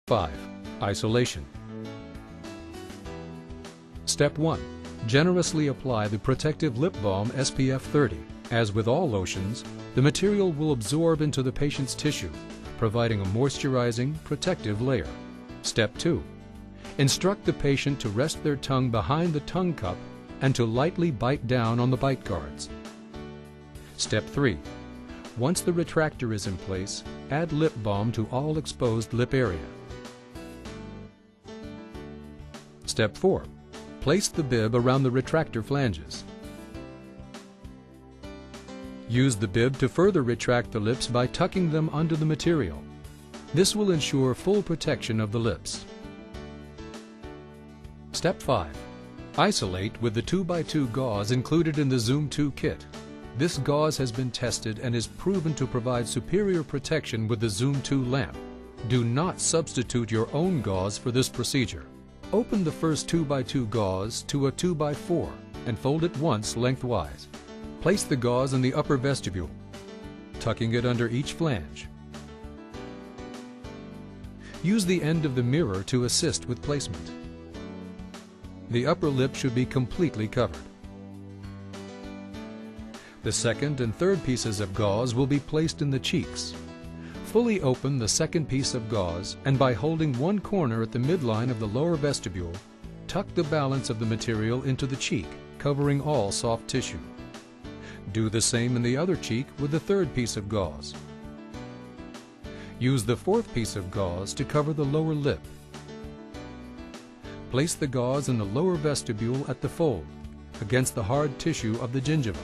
5. Isolation. Step 1. Generously apply the protective lip balm SPF 30. As with all lotions, the material will absorb into the patient's tissue, providing a moisturizing, protective layer. Step 2. Instruct the patient to rest their tongue behind the tongue cup and to lightly bite down on the bite guards. Step 3. Once the retractor is in place, add lip balm to all exposed lip area. Step 4. Place the bib around the retractor flanges. Use the bib to further retract the lips by tucking them under the material. This will ensure full protection of the lips. Step 5. Isolate with the 2x2 gauze included in the Zoom 2 kit. This gauze has been tested and is proven to provide superior protection with the Zoom 2 lamp. Do not substitute your own gauze for this procedure. Open the first 2x2 gauze to a 2x4 and fold it once lengthwise. Place the gauze in the upper vestibule, tucking it under each flange. Use the end of the mirror to assist with placement. The upper lip should be completely covered. The second and third pieces of gauze will be placed in the cheeks. Fully open the second piece of gauze and by holding one corner at the midline of the lower vestibule, tuck the balance of the material into the cheek, covering all soft tissue. Do the same in the other cheek with the third piece of gauze. Use the fourth piece of gauze to cover the lower lip. Place the gauze in the lower vestibule at the fold, against the hard tissue of the gingiva.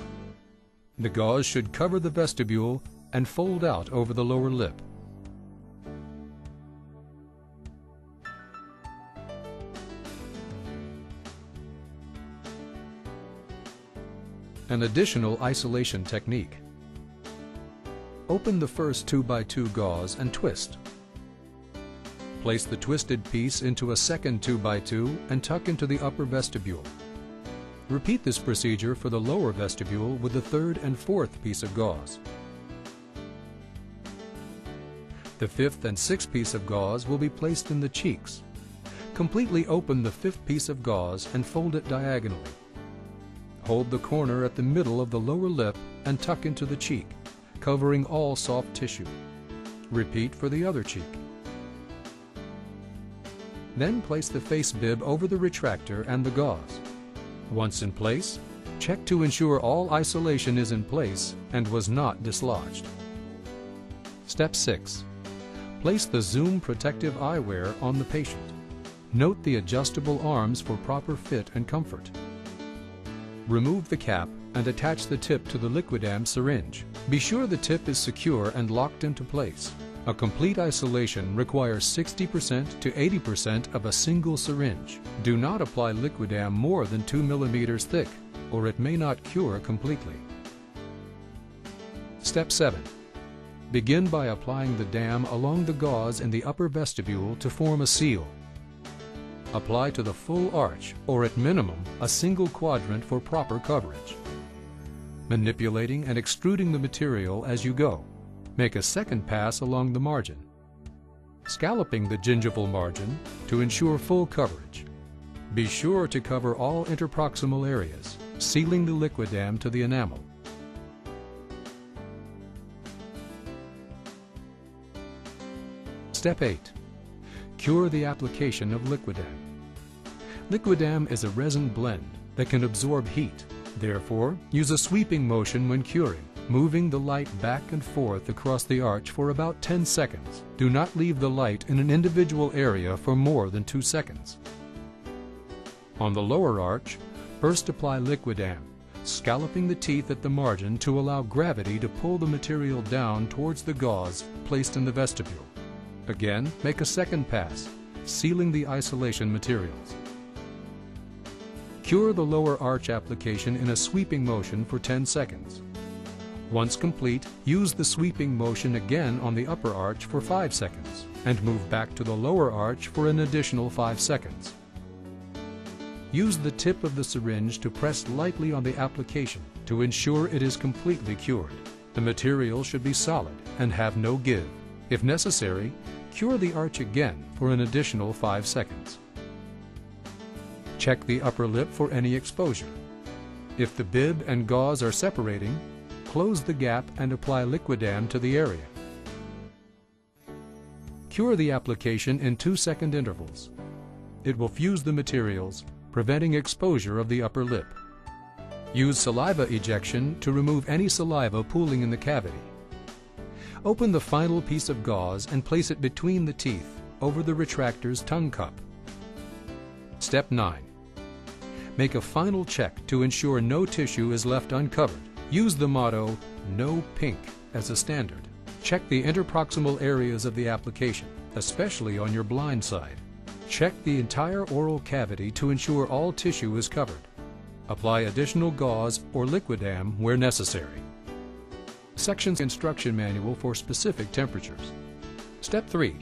The gauze should cover the vestibule and fold out over the lower lip. An additional isolation technique. Open the first 2x2 gauze and twist. Place the twisted piece into a second 2x2 and tuck into the upper vestibule. Repeat this procedure for the lower vestibule with the third and fourth piece of gauze. The fifth and sixth piece of gauze will be placed in the cheeks. Completely open the fifth piece of gauze and fold it diagonally. Hold the corner at the middle of the lower lip and tuck into the cheek, covering all soft tissue. Repeat for the other cheek. Then place the face bib over the retractor and the gauze. Once in place, check to ensure all isolation is in place and was not dislodged. Step 6. Place the Zoom protective eyewear on the patient. Note the adjustable arms for proper fit and comfort. Remove the cap and attach the tip to the Liquidam syringe. Be sure the tip is secure and locked into place. A complete isolation requires 60% to 80% of a single syringe. Do not apply Liquidam more than 2 millimeters thick, or it may not cure completely. Step 7. Begin by applying the dam along the gauze in the upper vestibule to form a seal. Apply to the full arch, or at minimum, a single quadrant for proper coverage. Manipulating and extruding the material as you go. Make a second pass along the margin. Scalloping the gingival margin to ensure full coverage. Be sure to cover all interproximal areas, sealing the Liquidam to the enamel. Step 8. Cure the application of Liquidam. Liquidam is a resin blend that can absorb heat. Therefore, use a sweeping motion when curing, moving the light back and forth across the arch for about 10 seconds. Do not leave the light in an individual area for more than 2 seconds. On the lower arch, first apply Liquidam, scalloping the teeth at the margin to allow gravity to pull the material down towards the gauze placed in the vestibule. Again, make a second pass, sealing the isolation materials. Cure the lower arch application in a sweeping motion for 10 seconds. Once complete, use the sweeping motion again on the upper arch for 5 seconds, and move back to the lower arch for an additional 5 seconds. Use the tip of the syringe to press lightly on the application to ensure it is completely cured. The material should be solid and have no give. If necessary, Cure the arch again for an additional 5 seconds. Check the upper lip for any exposure. If the bib and gauze are separating, close the gap and apply Liquidam to the area. Cure the application in 2-second intervals. It will fuse the materials, preventing exposure of the upper lip. Use saliva ejection to remove any saliva pooling in the cavity. Open the final piece of gauze and place it between the teeth, over the retractor's tongue cup. Step 9. Make a final check to ensure no tissue is left uncovered. Use the motto, "No pink," as a standard. Check the interproximal areas of the application, especially on your blind side. Check the entire oral cavity to ensure all tissue is covered. Apply additional gauze or Liquidam where necessary. Section's instruction manual for specific temperatures. Step 3.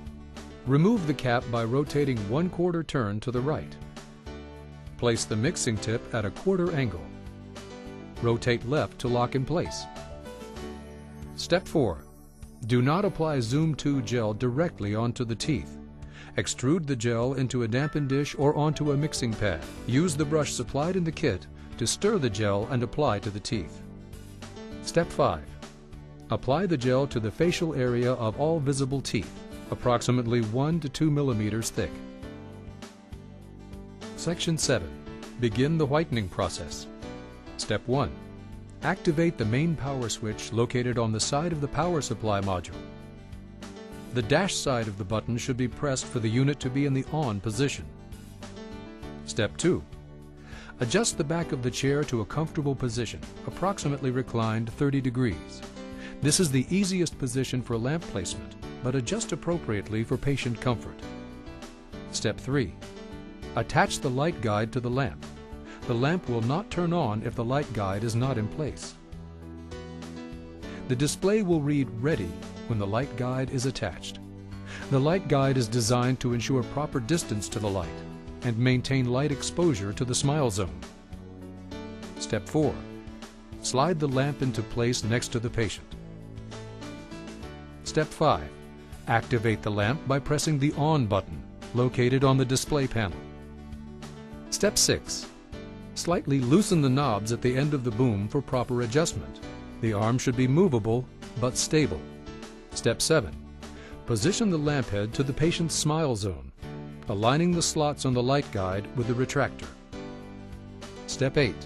Remove the cap by rotating 1/4 turn to the right. Place the mixing tip at a 1/4 angle. Rotate left to lock in place. Step 4. Do not apply Zoom 2 gel directly onto the teeth. Extrude the gel into a dampened dish or onto a mixing pad. Use the brush supplied in the kit to stir the gel and apply to the teeth. Step 5. Apply the gel to the facial area of all visible teeth, approximately 1 to 2 millimeters thick. Section 7. Begin the whitening process. Step 1. Activate the main power switch located on the side of the power supply module. The dash side of the button should be pressed for the unit to be in the on position. Step 2. Adjust the back of the chair to a comfortable position, approximately reclined 30 degrees. This is the easiest position for lamp placement, but adjust appropriately for patient comfort. Step 3. Attach the light guide to the lamp. The lamp will not turn on if the light guide is not in place. The display will read "Ready" when the light guide is attached. The light guide is designed to ensure proper distance to the light and maintain light exposure to the smile zone. Step 4. Slide the lamp into place next to the patient. Step 5. Activate the lamp by pressing the on button located on the display panel. Step 6. Slightly loosen the knobs at the end of the boom for proper adjustment. The arm should be movable but stable. Step 7. Position the lamp head to the patient's smile zone, aligning the slots on the light guide with the retractor. Step 8.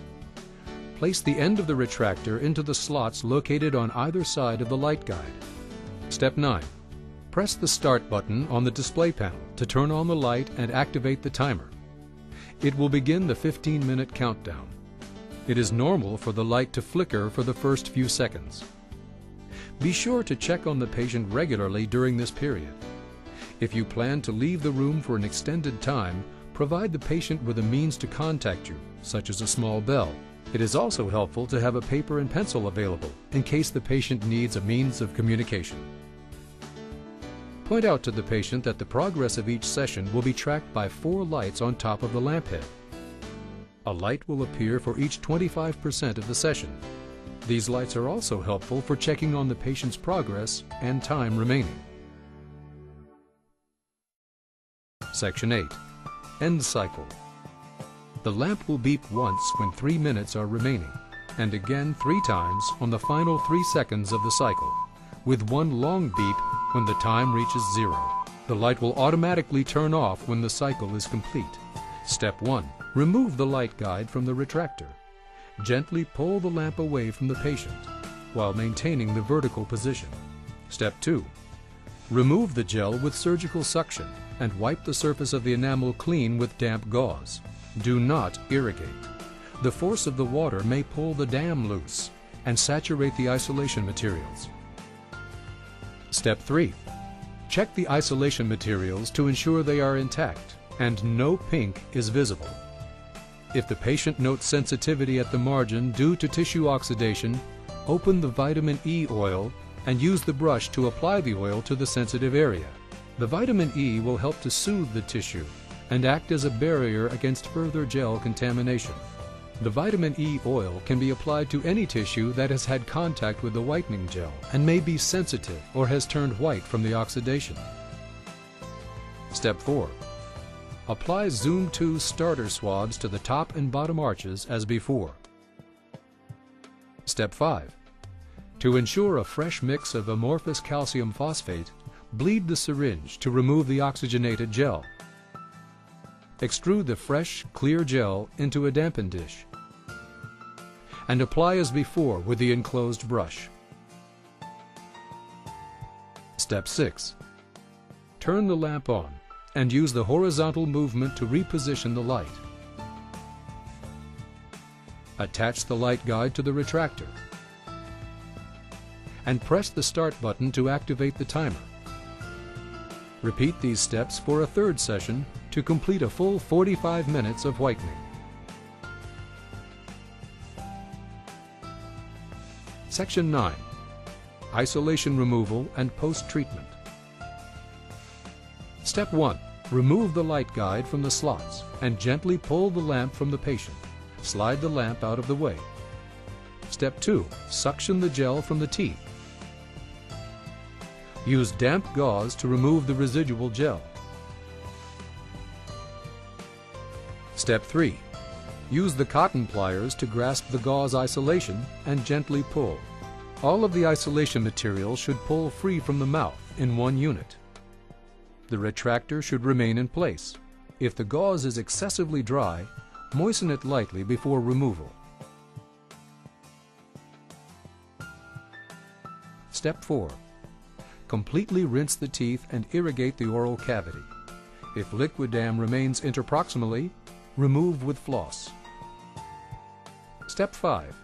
Place the end of the retractor into the slots located on either side of the light guide. Step 9. Press the start button on the display panel to turn on the light and activate the timer. It will begin the 15-minute countdown. It is normal for the light to flicker for the first few seconds. Be sure to check on the patient regularly during this period. If you plan to leave the room for an extended time, provide the patient with a means to contact you, such as a small bell. It is also helpful to have a paper and pencil available in case the patient needs a means of communication. Point out to the patient that the progress of each session will be tracked by 4 lights on top of the lamp head. A light will appear for each 25% of the session. These lights are also helpful for checking on the patient's progress and time remaining. Section 8. End cycle. The lamp will beep once when 3 minutes are remaining, and again 3 times on the final 3 seconds of the cycle, with 1 long beep when the time reaches 0. The light will automatically turn off when the cycle is complete. Step 1. Remove the light guide from the retractor. Gently pull the lamp away from the patient while maintaining the vertical position. Step 2. Remove the gel with surgical suction and wipe the surface of the enamel clean with damp gauze. Do not irrigate. The force of the water may pull the dam loose and saturate the isolation materials. Step 3. Check the isolation materials to ensure they are intact and no pink is visible. If the patient notes sensitivity at the margin due to tissue oxidation, open the vitamin E oil and use the brush to apply the oil to the sensitive area. The vitamin E will help to soothe the tissue and act as a barrier against further gel contamination. The vitamin E oil can be applied to any tissue that has had contact with the whitening gel and may be sensitive or has turned white from the oxidation. Step 4. Apply Zoom 2 starter swabs to the top and bottom arches as before. Step 5. To ensure a fresh mix of amorphous calcium phosphate, bleed the syringe to remove the oxygenated gel. Extrude the fresh, clear gel into a dampened dish and apply as before with the enclosed brush. Step 6. Turn the lamp on and use the horizontal movement to reposition the light. Attach the light guide to the retractor and press the start button to activate the timer. Repeat these steps for a third session to complete a full 45 minutes of whitening. Section 9. Isolation removal and post-treatment. Step 1. Remove the light guide from the slots and gently pull the lamp from the patient. Slide the lamp out of the way. Step 2. Suction the gel from the teeth. Use damp gauze to remove the residual gel. Step 3. Use the cotton pliers to grasp the gauze isolation and gently pull. All of the isolation material should pull free from the mouth in one unit. The retractor should remain in place. If the gauze is excessively dry, moisten it lightly before removal. Step 4. Completely rinse the teeth and irrigate the oral cavity. If liquid dam remains interproximally, remove with floss. Step 5.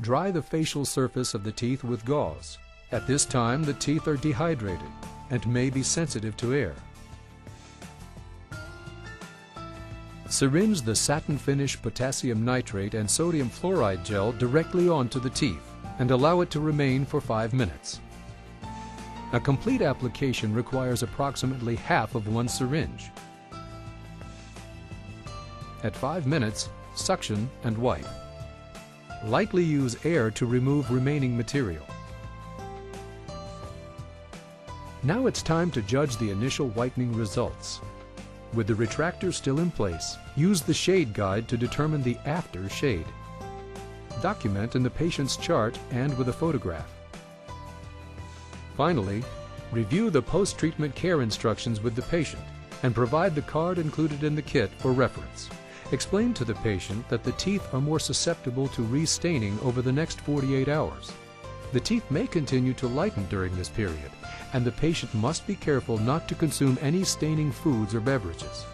Dry the facial surface of the teeth with gauze. At this time, the teeth are dehydrated and may be sensitive to air. Syringe the satin finish potassium nitrate and sodium fluoride gel directly onto the teeth and allow it to remain for 5 minutes. A complete application requires approximately half of one syringe. At 5 minutes, suction and wipe. Lightly use air to remove remaining material. Now it's time to judge the initial whitening results. With the retractor still in place, use the shade guide to determine the after shade. Document in the patient's chart and with a photograph. Finally, review the post-treatment care instructions with the patient and provide the card included in the kit for reference. Explain to the patient that the teeth are more susceptible to restaining over the next 48 hours. The teeth may continue to lighten during this period, and the patient must be careful not to consume any staining foods or beverages.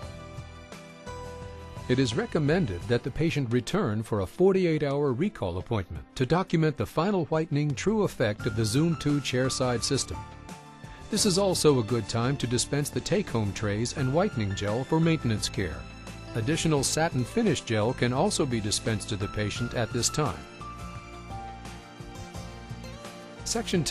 It is recommended that the patient return for a 48-hour recall appointment to document the final whitening true effect of the Zoom 2 chairside system. This is also a good time to dispense the take-home trays and whitening gel for maintenance care. Additional satin finish gel can also be dispensed to the patient at this time. Section